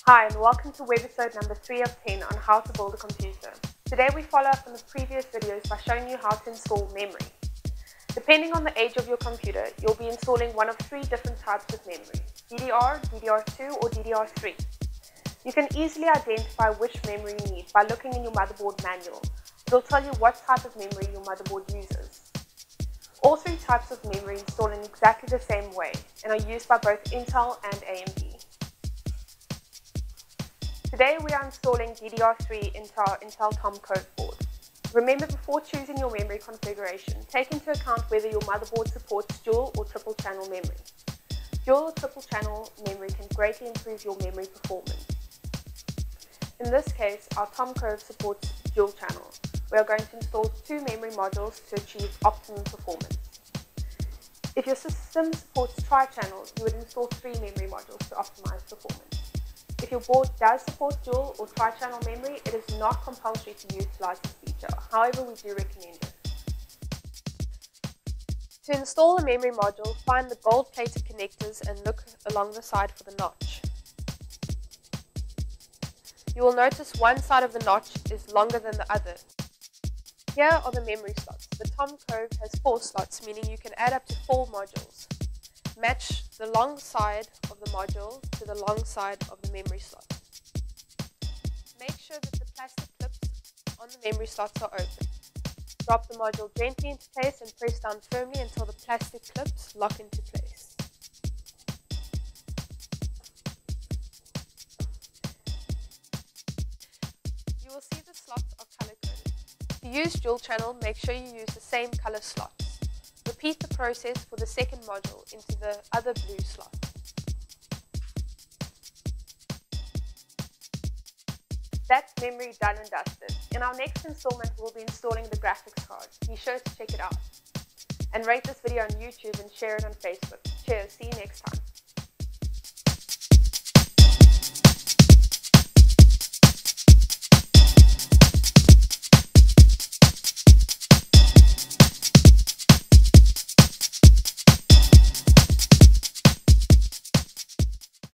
Hi and welcome to webisode number 3 of 10 on how to build a computer. Today we follow up on the previous videos by showing you how to install memory. Depending on the age of your computer, you'll be installing one of 3 different types of memory: DDR, DDR2 or DDR3. You can easily identify which memory you need by looking in your motherboard manual. It'll tell you what type of memory your motherboard uses. All 3 types of memory install in exactly the same way and are used by both Intel and AMD. Today we are installing DDR3 into our Intel Tom Cove board. Remember, before choosing your memory configuration, take into account whether your motherboard supports dual or triple channel memory. Dual or triple channel memory can greatly improve your memory performance. In this case, our Tom Cove supports dual channel. We are going to install 2 memory modules to achieve optimum performance. If your system supports tri-channel, you would install 3 memory modules to optimize performance. If your board does support dual or tri-channel memory, it is not compulsory to utilize this feature. However, we do recommend it. To install a memory module, find the gold-plated connectors and look along the side for the notch. You will notice one side of the notch is longer than the other. Here are the memory slots. The Tom Cove has 4 slots, meaning you can add up to 4 modules. Match the long side of the module to the long side of the memory slot. Make sure that the plastic clips on the memory slots are open. Drop the module gently into place and press down firmly until the plastic clips lock into place. You will see the slots are color-coded. To use dual channel, make sure you use the same color slots. Repeat the process for the second module into the other blue slot. That's memory done and dusted. In our next installment, we'll be installing the graphics card. Be sure to check it out. And rate this video on YouTube and share it on Facebook. Cheers, see you next time.